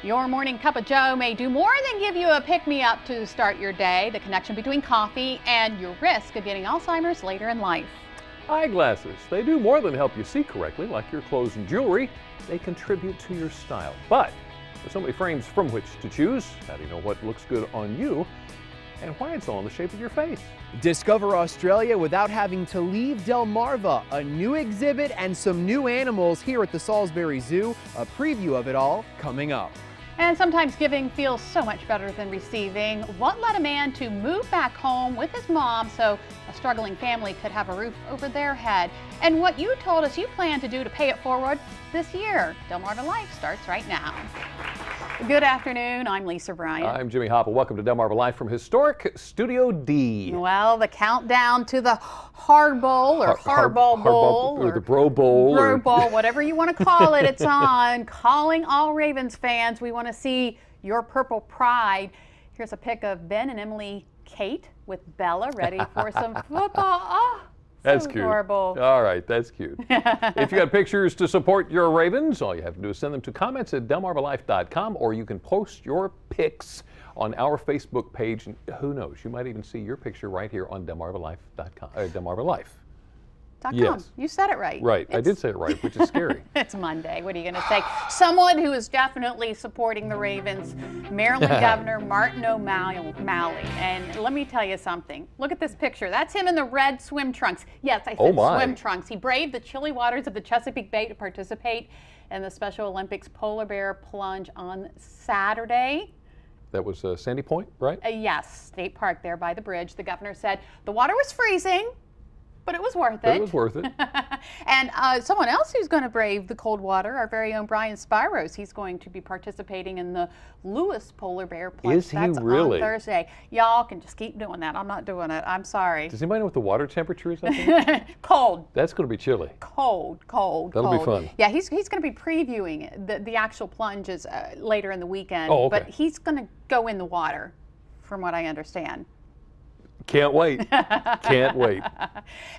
Your morning cup of joe may do more than give you a pick-me-up to start your day. The connection between coffee and your risk of getting Alzheimer's later in life. Eyeglasses. They do more than help you see correctly, like your clothes and jewelry. They contribute to your style. But with so many frames from which to choose, how do you know what looks good on you and why it's all in the shape of your face? Discover Australia without having to leave Delmarva, a new exhibit and some new animals here at the Salisbury Zoo. A preview of it all coming up. And sometimes giving feels so much better than receiving. What led a man to move back home with his mom so a struggling family could have a roof over their head? And what you told us you plan to do to pay it forward this year. Delmarva Life starts right now. Good afternoon, I'm Lisa Bryant. I'm Jimmy Hopple. Welcome to Delmarva Life from historic Studio D. Well, the countdown to the Hard Bowl or Hardball Bowl or the Bro Bowl. Bro Bowl, whatever you want to call it, it's on. Calling all Ravens fans. We want to see your purple pride. Here's a pic of Ben and Emily Kate with Bella ready for some football. Oh, that's so cute. Adorable. All right, that's cute. If you got pictures to support your Ravens, all you have to do is send them to comments@delmarvalife.com, or you can post your pics on our Facebook page. And who knows, you might even see your picture right here on delmarvalife.com. Delmarva Yes. You said it right. Right, I did say it right, which is scary. It's Monday. What are you going to say? Someone who is definitely supporting the Ravens, Maryland Governor Martin Omalley. And let me tell you something. Look at this picture. That's him in the red swim trunks. Yes, I said swim trunks. He braved the chilly waters of the Chesapeake Bay to participate in the Special Olympics polar bear plunge on Saturday. That was Sandy Point, right? Yes, State Park there by the bridge. The governor said the water was freezing, but it was worth it. But it was worth it. And someone else who's going to brave the cold water, our very own Brian Spiros. He's going to be participating in the Lewis Polar Bear Plunge. Is he really? On Thursday. Y'all can just keep doing that. I'm not doing it. I'm sorry. Does anybody know what the water temperature is out there? Cold. That's going to be chilly. Cold. That'll be fun. Yeah, he's going to be previewing the actual plunges later in the weekend. Oh, okay. But he's going to go in the water, from what I understand. Can't wait. Can't wait.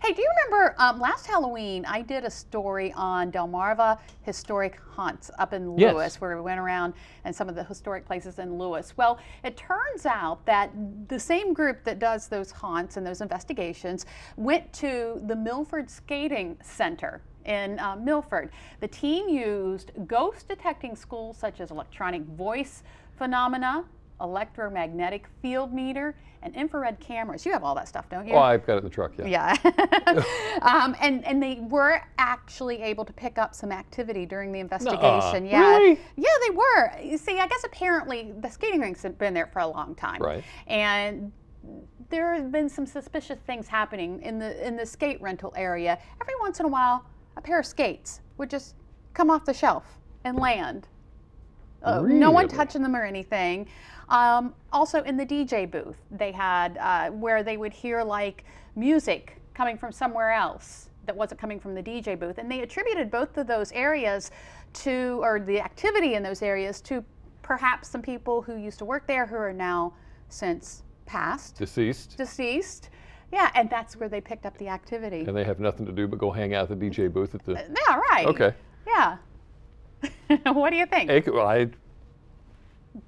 Hey, do you remember last Halloween I did a story on Delmarva historic haunts up in Lewis, where we went around and some of the historic places in Lewis. Well, it turns out that the same group that does those haunts and those investigations went to the Milford Skating Center in Milford. The team used ghost detecting schools such as electronic voice phenomena, electromagnetic field meter, and infrared cameras. You have all that stuff, don't you? Oh, I've got it in the truck, yeah. Yeah. and they were actually able to pick up some activity during the investigation. Yeah. Really? Yeah, they were. You see, I guess apparently the skating rinks have been there for a long time. Right. And there have been some suspicious things happening in the skate rental area. Every once in a while, a pair of skates would just come off the shelf and land. Really? No one touching them or anything. Also in the DJ booth, they had where they would hear like music coming from somewhere else that wasn't coming from the DJ booth. And they attributed both of those areas to, or the activity in those areas to perhaps some people who used to work there who are now since passed. Deceased. Yeah, and that's where they picked up the activity. And they have nothing to do but go hang out at the DJ booth at the... Yeah, right. Okay. Yeah. What do you think?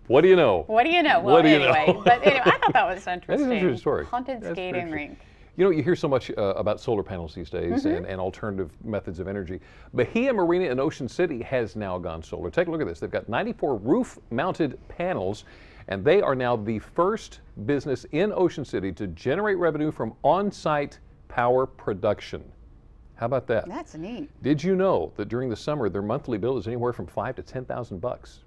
What do you know? What do you know? Well, anyway, but anyway, I thought that was interesting. That's an interesting story. Haunted skating rink. You know, you hear so much about solar panels these days and alternative methods of energy. Bahia Marina in Ocean City has now gone solar. Take a look at this. They've got 94 roof-mounted panels, and they are now the first business in Ocean City to generate revenue from on-site power production. How about that? That's neat. Did you know that during the summer their monthly bill is anywhere from $5,000 to $10,000?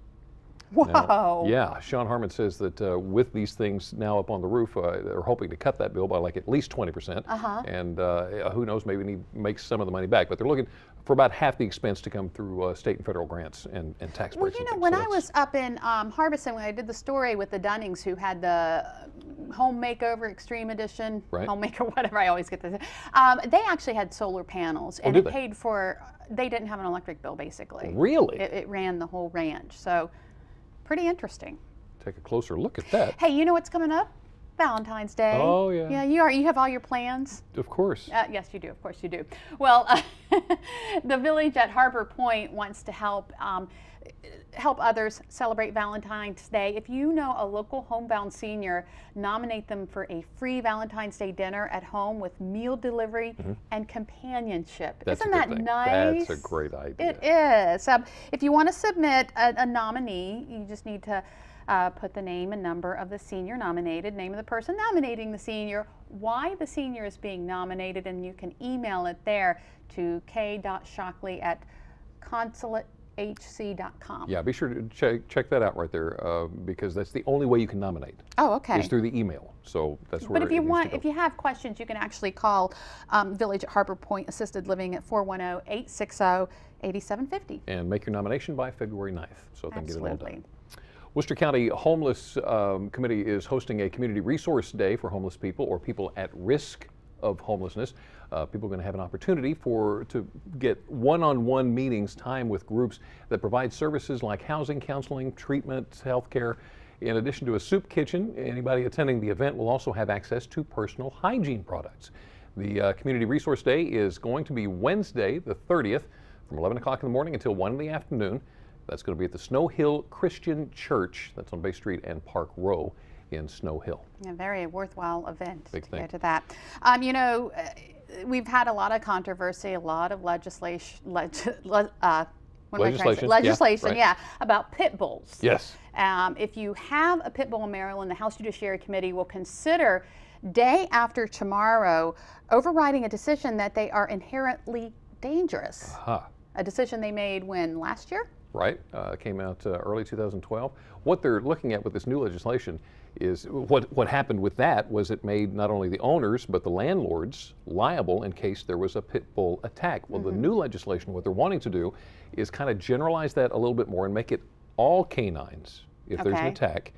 Whoa. Now, yeah, Sean Harmon says that with these things now up on the roof, they're hoping to cut that bill by like at least 20%. And who knows, maybe he makes some of the money back. But they're looking for about half the expense to come through state and federal grants and tax breaks. Well, you know, when I was up in Harbison, when I did the story with the Dunnings who had the Home Makeover Extreme Edition, Home Maker, whatever, I always get this. They actually had solar panels, and it paid for, they didn't have an electric bill, basically. Really? It ran the whole ranch, so pretty interesting. Take a closer look at that. Hey, you know what's coming up? Valentine's Day. Oh, yeah. Yeah, you are. You have all your plans? Of course. Yes, you do. Of course you do. Well, the village at Harbor Point wants to help others celebrate Valentine's Day. If you know a local homebound senior, nominate them for a free Valentine's Day dinner at home with meal delivery and companionship. Isn't that nice? That's a great idea. It is. If you want to submit a nominee, you just need to put the name and number of the senior nominated, name of the person nominating the senior, why the senior is being nominated, and you can email it there to k.shockley@consulatehc.com. Yeah, be sure to check that out right there because that's the only way you can nominate. Oh, okay. Is through the email. So that's where. But if you have questions, you can actually call Village at Harbor Point Assisted Living at 410-860-8750. And make your nomination by February 9th, so they can get it all done. Absolutely. Worcester County Homeless Committee is hosting a community resource day for homeless people or people at risk of homelessness. People are going to have an opportunity to get one-on-one meetings, time with groups that provide services like housing, counseling, treatment, health care. In addition to a soup kitchen, anybody attending the event will also have access to personal hygiene products. The Community Resource Day is going to be Wednesday, the 30th, from 11 o'clock in the morning until 1 in the afternoon. That's going to be at the Snow Hill Christian Church. That's on Bay Street and Park Row in Snow Hill. A very worthwhile event Big to thing. go to that. You know, we've had a lot of controversy, a lot of legislation, Legislation, yeah, about pit bulls. Yes. If you have a pit bull in Maryland, the House Judiciary Committee will consider day after tomorrow overriding a decision that they are inherently dangerous. A decision they made when, last year? Right, came out early 2012. What they're looking at with this new legislation is what happened with that was it made not only the owners but the landlords liable in case there was a pit bull attack. Well, the new legislation, what they're wanting to do is kind of generalize that a little bit more and make it all canines. If there's an attack,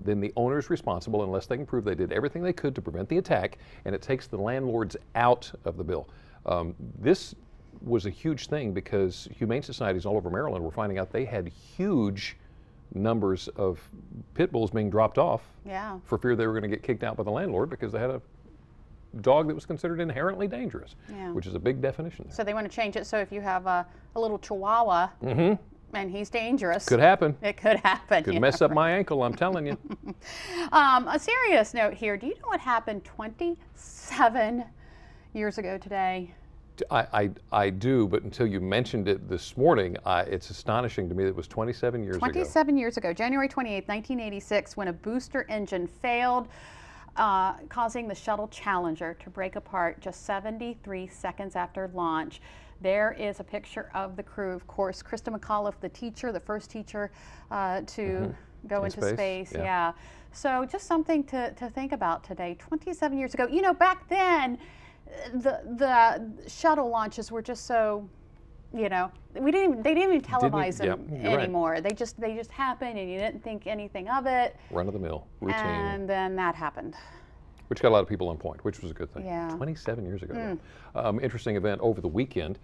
then the owner's responsible unless they can prove they did everything they could to prevent the attack, and it takes the landlords out of the bill. This was a huge thing because humane societies all over Maryland were finding out they had huge numbers of pit bulls being dropped off for fear they were going to get kicked out by the landlord because they had a dog that was considered inherently dangerous, which is a big definition there. So they want to change it so if you have a little Chihuahua and he's dangerous. Could happen. It could happen. Could mess up my ankle, I'm telling you. A serious note here. Do you know what happened 27 years ago today? I do, but until you mentioned it this morning, it's astonishing to me that it was 27 years ago. 27 years ago, January 28, 1986, when a booster engine failed, causing the Shuttle Challenger to break apart just 73 seconds after launch. There is a picture of the crew, of course, Krista McAuliffe, the teacher, the first teacher to go into space. Yeah. So just something to think about today. 27 years ago. You know, back then, the shuttle launches were just so, you know, they didn't even televise them anymore. Right. They just happened, and you didn't think anything of it. Run of the mill, routine. And then that happened. Which got a lot of people on point, which was a good thing. Yeah. 27 years ago. Interesting event over the weekend.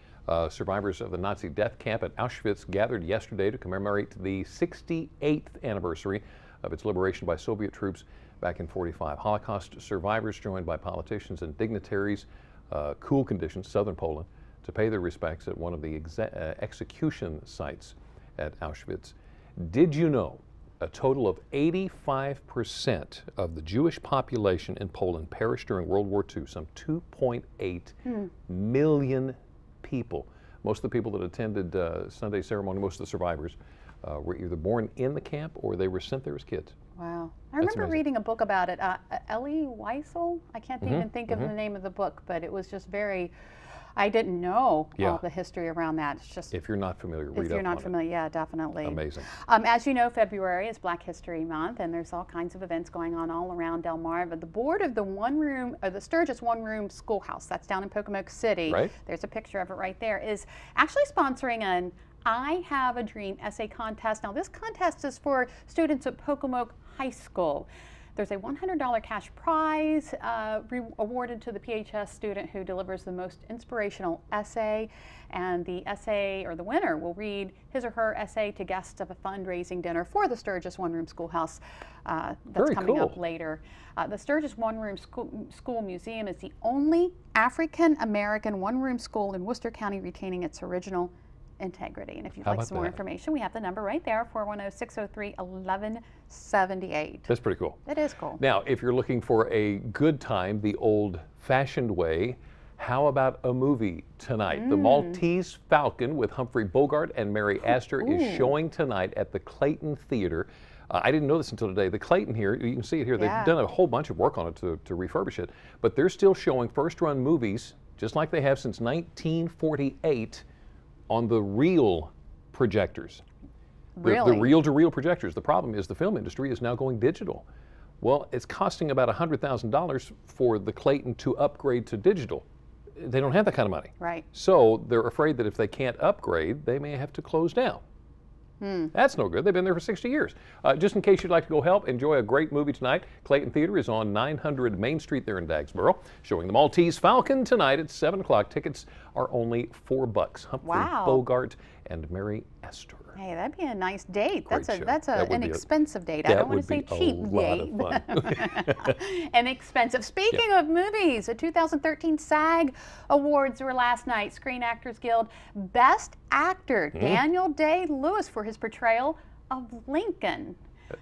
Survivors of the Nazi death camp at Auschwitz gathered yesterday to commemorate the 68th anniversary of its liberation by Soviet troops back in '45. Holocaust survivors joined by politicians and dignitaries, cool conditions, southern Poland, to pay their respects at one of the execution sites at Auschwitz. Did you know a total of 85% of the Jewish population in Poland perished during World War II? Some 2.8 million people. Most of the people that attended Sunday ceremony, most of the survivors, were either born in the camp or they were sent there as kids. Wow. I remember reading a book about it. Ellie Weissel? I can't even think of the name of the book, but it was just very, I didn't know all the history around that. It's just, if you're not familiar, read up on it. If you're not familiar, yeah, definitely. Amazing. As you know, February is Black History Month, and there's all kinds of events going on all around Delmarva. The board of the Sturgis one-room schoolhouse, that's down in Pocomoke City. Right. There's a picture of it right there, is actually sponsoring an I Have a Dream essay contest. Now, this contest is for students at Pocomoke High School. There's a $100 cash prize awarded to the PHS student who delivers the most inspirational essay, and the essay, or the winner, will read his or her essay to guests of a fundraising dinner for the Sturgis One Room Schoolhouse that's coming up later. The Sturgis One Room School Museum is the only African American one-room school in Worcester County retaining its original integrity. And if you'd like some more information, we have the number right there, 410-603-1178. That's pretty cool. It is cool. Now, if you're looking for a good time the old-fashioned way, how about a movie tonight? The Maltese Falcon with Humphrey Bogart and Mary Astor is showing tonight at the Clayton Theater. I didn't know this until today. The Clayton here, you can see it here, they've done a whole bunch of work on it to refurbish it, but they're still showing first-run movies, just like they have since 1948, on the reel projectors. Really? The reel-to-reel projectors. The problem is the film industry is now going digital. Well, it's costing about $100,000 for the Clayton to upgrade to digital. They don't have that kind of money. Right. So they're afraid that if they can't upgrade, they may have to close down. That's no good. They've been there for 60 years. Just in case you'd like to go help, enjoy a great movie tonight. Clayton Theater is on 900 Main Street there in Dagsboro, showing the Maltese Falcon tonight at 7 o'clock. Tickets are only $4. Humphrey Bogart and Mary Astor. Hey, that'd be a nice date. Great That's show. an expensive date. I don't want to say cheap date. An expensive. Speaking of movies, the 2013 SAG Awards were last night. Screen Actors Guild Best Actor Daniel Day-Lewis for his portrayal of Lincoln.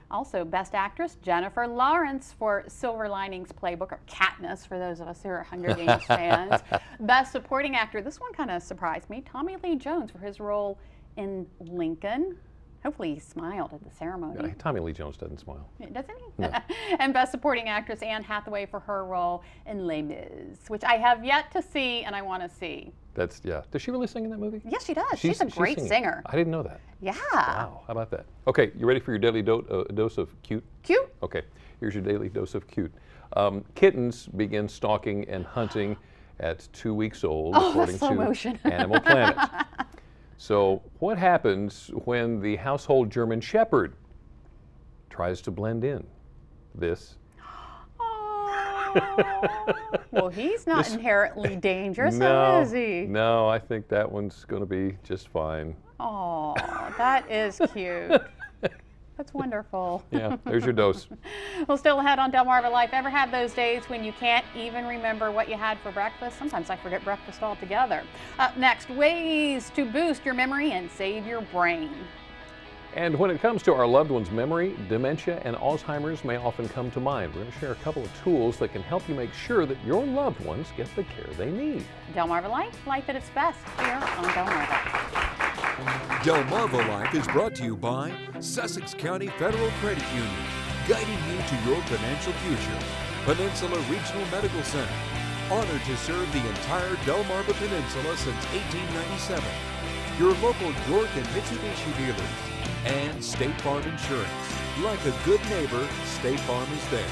Also, Best Actress Jennifer Lawrence for Silver Linings Playbook, or Katniss for those of us who are Hunger Games fans. Best Supporting Actor, this one kind of surprised me, Tommy Lee Jones for his role in Lincoln. Hopefully he smiled at the ceremony. Tommy Lee Jones doesn't smile. Doesn't he? No. And Best Supporting Actress Anne Hathaway for her role in Les Mis, which I have yet to see and I want to see. That's, Does she really sing in that movie? Yes, she does. She's a great singer. I didn't know that. Yeah. Wow, how about that? Okay, you ready for your daily dose of cute? Cute? Okay, here's your daily dose of cute. Kittens begin stalking and hunting at 2 weeks old, according to Animal Planet. So what happens when the household German Shepherd tries to blend in? This. Well, he's not inherently dangerous, no, is he? No, I think that one's going to be just fine. Oh, that is cute. That's wonderful. Yeah, there's your dose. Well, still ahead on Delmarva Life. Ever have those days when you can't even remember what you had for breakfast? Sometimes I forget breakfast altogether. Up next, ways to boost your memory and save your brain. And when it comes to our loved ones' memory, dementia and Alzheimer's may often come to mind. We're going to share a couple of tools that can help you make sure that your loved ones get the care they need. Delmarva Life, life at its best, here on Delmarva. Delmarva Life is brought to you by Sussex County Federal Credit Union, guiding you to your financial future. Peninsula Regional Medical Center, honored to serve the entire Delmarva Peninsula since 1897. Your local York and Mitsubishi dealers. And State Farm Insurance. Like a good neighbor, State Farm is there.